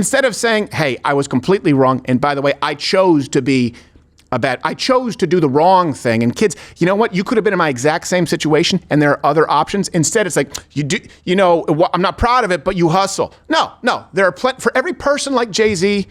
Instead of saying, hey, I was completely wrong, and by the way, I chose to do the wrong thing. And kids, you know what? You could have been in my exact same situation, and there are other options. Instead, it's like, I'm not proud of it, but you hustle. No, there are for every person like Jay-Z,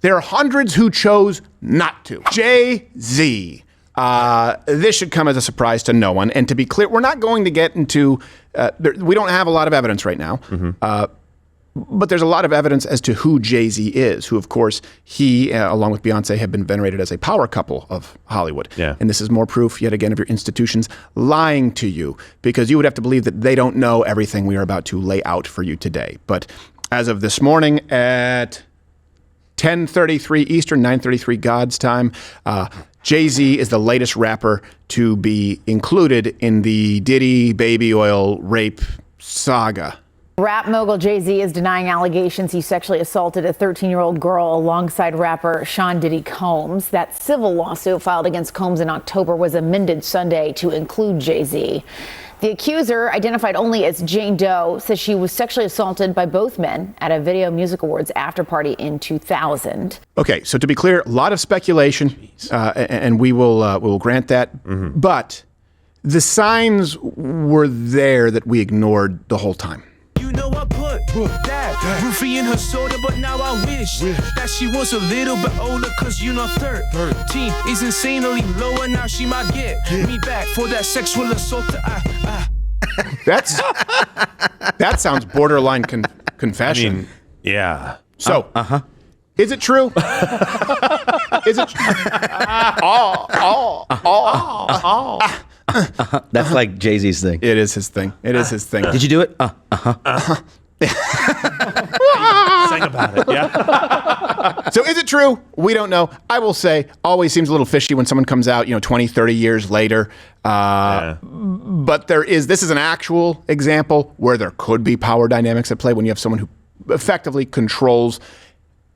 there are hundreds who chose not to. Jay-Z. This should come as a surprise to no one. And to be clear, we're not going to get into, we don't have a lot of evidence right now. But there's a lot of evidence as to who Jay-Z is, who, of course, he, along with Beyonce, have been venerated as a power couple of Hollywood. Yeah. And this is more proof, yet again, of your institutions lying to you, because you would have to believe that they don't know everything we are about to lay out for you today. But as of this morning at 10:33 Eastern, 9:33 God's time, Jay-Z is the latest rapper to be included in the Diddy baby oil rape saga. Rap mogul Jay-Z is denying allegations he sexually assaulted a 13-year-old girl alongside rapper Sean Diddy Combs. That civil lawsuit filed against Combs in October was amended Sunday to include Jay-Z. The accuser, identified only as Jane Doe, says she was sexually assaulted by both men at a Video Music Awards after party in 2000. Okay, so to be clear, a lot of speculation, and we will grant that. But the signs were there that we ignored the whole time. You know I put that roofie in her soda, but now I wish that she was a little bit older, cause 13 is insanely low, and now she might get me back for that sexual assault. That sounds borderline confession. I mean, yeah. So, is it true? Is it? That's like Jay-Z's thing. It is his thing. Did you do it? Sing about it, yeah. So is it true? We don't know. I will say, always seems a little fishy when someone comes out, 20, 30 years later. But this is an actual example where there could be power dynamics at play when you have someone who effectively controls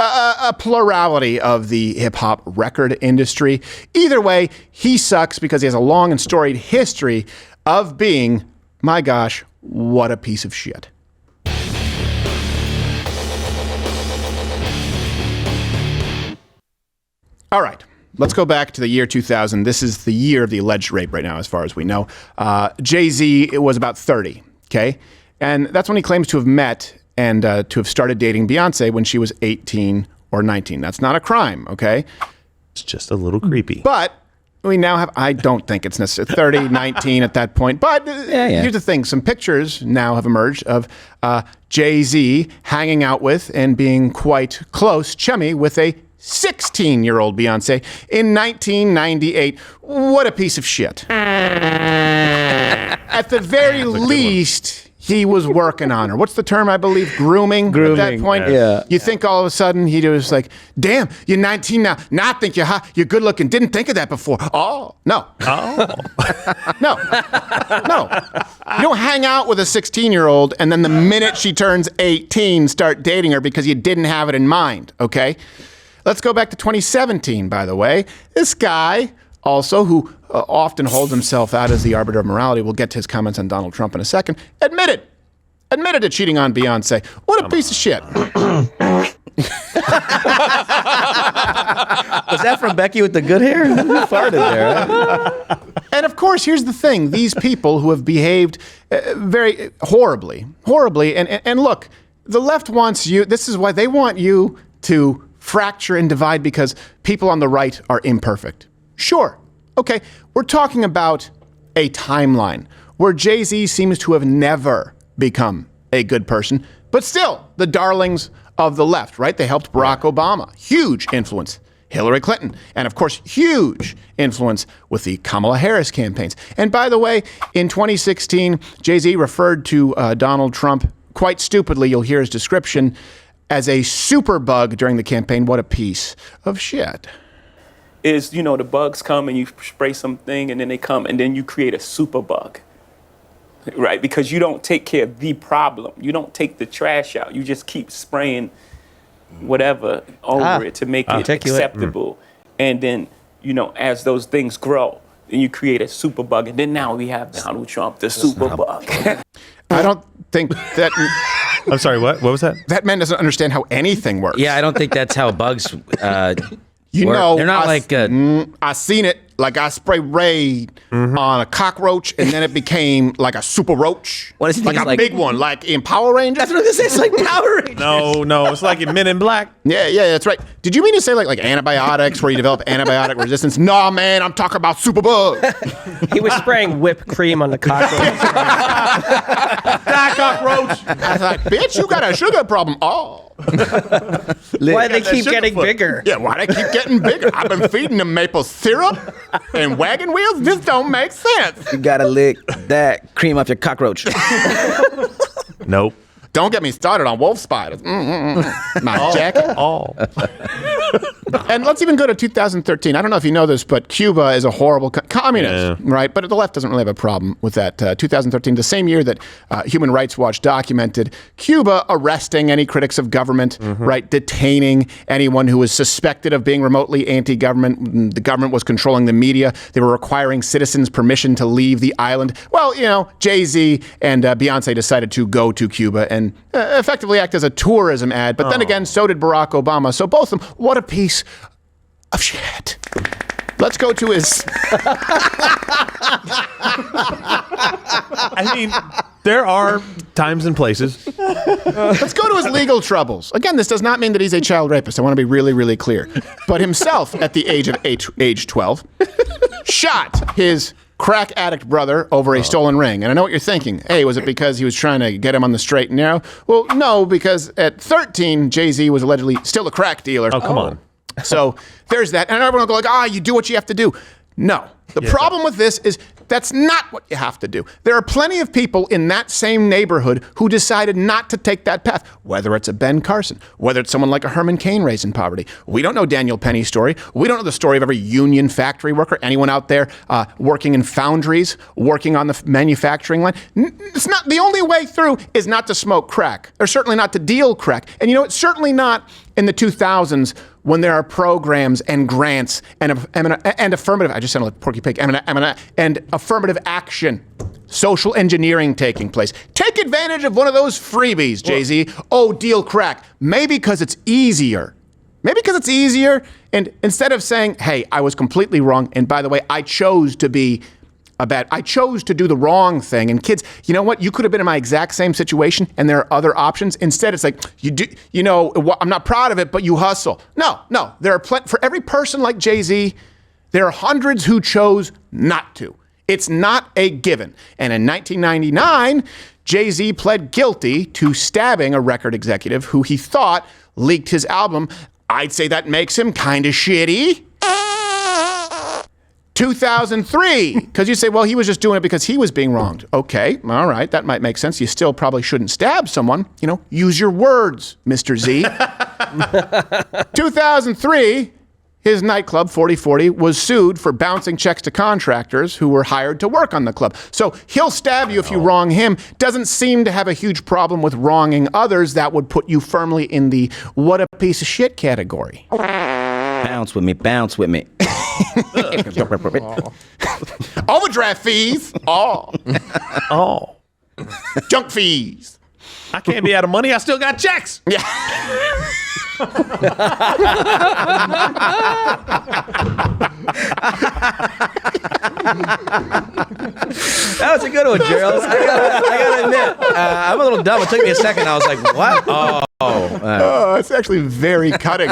a plurality of the hip-hop record industry. Either way, he sucks because he has a long and storied history of being, my gosh, what a piece of shit. All right, let's go back to the year 2000. This is the year of the alleged rape right now, as far as we know. Jay-Z was about 30, okay? And that's when he claims to have met and to have started dating Beyonce when she was 18 or 19. That's not a crime, okay? It's just a little creepy. But we now have, I don't think it's necessarily 30, 19 at that point. But here's the thing. Some pictures now have emerged of Jay-Z hanging out with and being quite close, chummy, with a 16-year-old Beyonce in 1998. What a piece of shit. At the very least, he was working on her. What's the term, I believe? Grooming at that point? Yeah. You think all of a sudden he was like, damn, you're 19 now. Now I think you're hot. You're good looking. Didn't think of that before. Oh, no. No. You don't hang out with a 16-year-old and then the minute she turns 18, start dating her because you didn't have it in mind, okay? Let's go back to 2017, by the way. This guy also, who often holds himself out as the arbiter of morality, we'll get to his comments on Donald Trump in a second, admitted to cheating on Beyonce. What a piece of shit. Was that from Becky with the good hair? Who farted there? And of course, here's the thing. These people who have behaved very horribly, and look, the left wants you, this is why they want you to fracture and divide, because people on the right are imperfect. Sure. Okay. We're talking about a timeline where Jay-Z seems to have never become a good person, but still the darlings of the left, right? They helped Barack Obama. Huge influence. Hillary Clinton. And of course, huge influence with the Kamala Harris campaigns. And by the way, in 2016, Jay-Z referred to Donald Trump quite stupidly. You'll hear his description as a superbug during the campaign. What a piece of shit. Is, the bugs come and you spray something and then they come and then you create a superbug, right? Because you don't take care of the problem. You don't take the trash out. You just keep spraying whatever over it to make it acceptable. And then, as those things grow, then you create a superbug. And then now we have Donald Trump, the superbug. I don't think that... I'm sorry, what? What was that? That man doesn't understand how anything works. Yeah, I don't think that's how bugs. You work. know, They're not I seen it like I spray Raid on a cockroach, and then it became like a super roach. What does he like think a it's like? big one, like in Power Rangers? That's what I was gonna say. It's like Power Rangers. No, it's like in Men in Black. Yeah, that's right. Did you mean to say like antibiotics where you develop antibiotic resistance? Nah, man, I'm talking about superbug. He was spraying whipped cream on the cockroach. Die, cockroach. I was like, bitch, you got a sugar problem. Oh. Why they keep getting bigger? Yeah, why they keep getting bigger? I've been feeding them maple syrup and wagon wheels. This don't make sense. You gotta lick that cream off your cockroach. Nope. Don't get me started on wolf spiders. My jacket. And let's even go to 2013. I don't know if you know this, but Cuba is a horrible communist, right? But the left doesn't really have a problem with that. 2013, the same year that Human Rights Watch documented Cuba arresting any critics of government, right? Detaining anyone who was suspected of being remotely anti-government. The government was controlling the media. They were requiring citizens permission to leave the island. Well, you know, Jay-Z and Beyonce decided to go to Cuba and effectively act as a tourism ad. But then again, so did Barack Obama. So both of them, what a piece of shit. Let's go to his... I mean, there are times and places. Let's go to his legal troubles. Again, this does not mean that he's a child rapist. I want to be really, really clear. But himself, at the age of age 12, shot his crack addict brother over a stolen ring. And I know what you're thinking. Hey, was it because he was trying to get him on the straight and narrow? Well, no, because at 13, Jay-Z was allegedly still a crack dealer. Oh, come on. So there's that. And everyone will go like, you do what you have to do. No. The problem with this is that's not what you have to do. There are plenty of people in that same neighborhood who decided not to take that path, whether it's a Ben Carson, whether it's someone like a Herman Cain raised in poverty. We don't know Daniel Penny's story. We don't know the story of every union factory worker, anyone out there working in foundries, working on the manufacturing line. It's not, the only way through is not to smoke crack, or certainly not to deal crack. And you know, it's certainly not in the 2000s when there are programs and grants and affirmative, I just sounded like Porky Pig, and affirmative action, social engineering taking place. Take advantage of one of those freebies, Jay-Z. Deal crack. Maybe because it's easier. And instead of saying, hey, I was completely wrong, and by the way, I chose to do the wrong thing. And kids, you know what? You could have been in my exact same situation, and there are other options. Instead, it's like, I'm not proud of it, but you hustle. No. There are for every person like Jay-Z, there are hundreds who chose not to. It's not a given. And in 1999, Jay-Z pled guilty to stabbing a record executive who he thought leaked his album. I'd say that makes him kind of shitty. 2003, because you say, well, he was just doing it because he was being wronged. Okay, all right, that might make sense. You still probably shouldn't stab someone. Use your words, Mr. Z. 2003, his nightclub, 4040, was sued for bouncing checks to contractors who were hired to work on the club. So he'll stab you if you wrong him. Doesn't seem to have a huge problem with wronging others. That would put you firmly in the what a piece of shit category. Bounce with me, bounce with me. Overdraft fees. Junk fees. I can't be out of money. I still got checks. Yeah. That was a good one, Gerald. I gotta admit, I'm a little dumb. It took me a second. I was like, what? It's actually very cutting.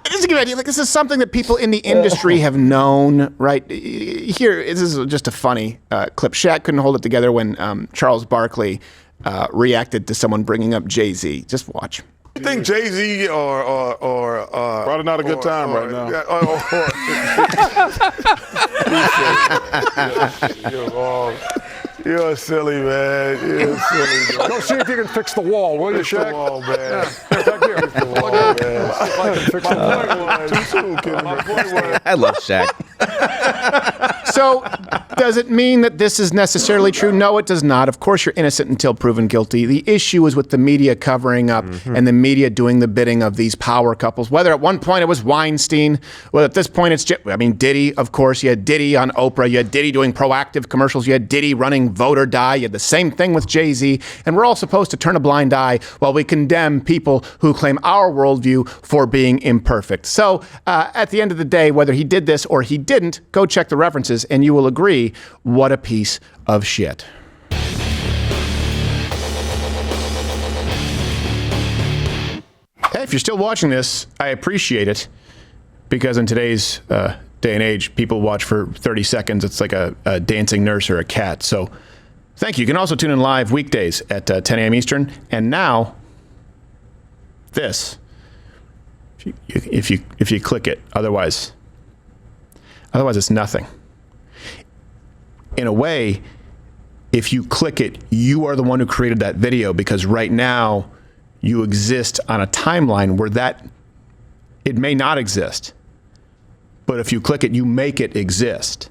Just to give you an idea, this is something that people in the industry have known, right? Here, this is just a funny clip. Shaq couldn't hold it together when Charles Barkley reacted to someone bringing up Jay-Z. Just watch. You think Jay-Z or probably not a good time right now. You're silly, man. You're silly, man. Go see if you can fix the wall, will you, Shaq? Fix the wall, man. Back here. Fix the wall, man. See if I can fix the wall. My point was, I love Shaq. So, does it mean that this is necessarily true? No, it does not. Of course, you're innocent until proven guilty. The issue is with the media covering up and the media doing the bidding of these power couples. Whether at one point it was Weinstein, well, at this point it's, Diddy, of course. You had Diddy on Oprah. You had Diddy doing proactive commercials. You had Diddy running Vote or Die. You had the same thing with Jay-Z. And we're all supposed to turn a blind eye while we condemn people who claim our worldview for being imperfect. So, at the end of the day, whether he did this or he didn't, go check the references and you will agree, what a piece of shit. Hey, if you're still watching this, I appreciate it, because in today's day and age, people watch for 30 seconds. It's like a dancing nurse or a cat. So thank you. You can also tune in live weekdays at 10 a.m. Eastern. And now, this, if you click it, otherwise it's nothing. In a way, if you click it, you are the one who created that video, because right now you exist on a timeline where it may not exist. But if you click it, you make it exist.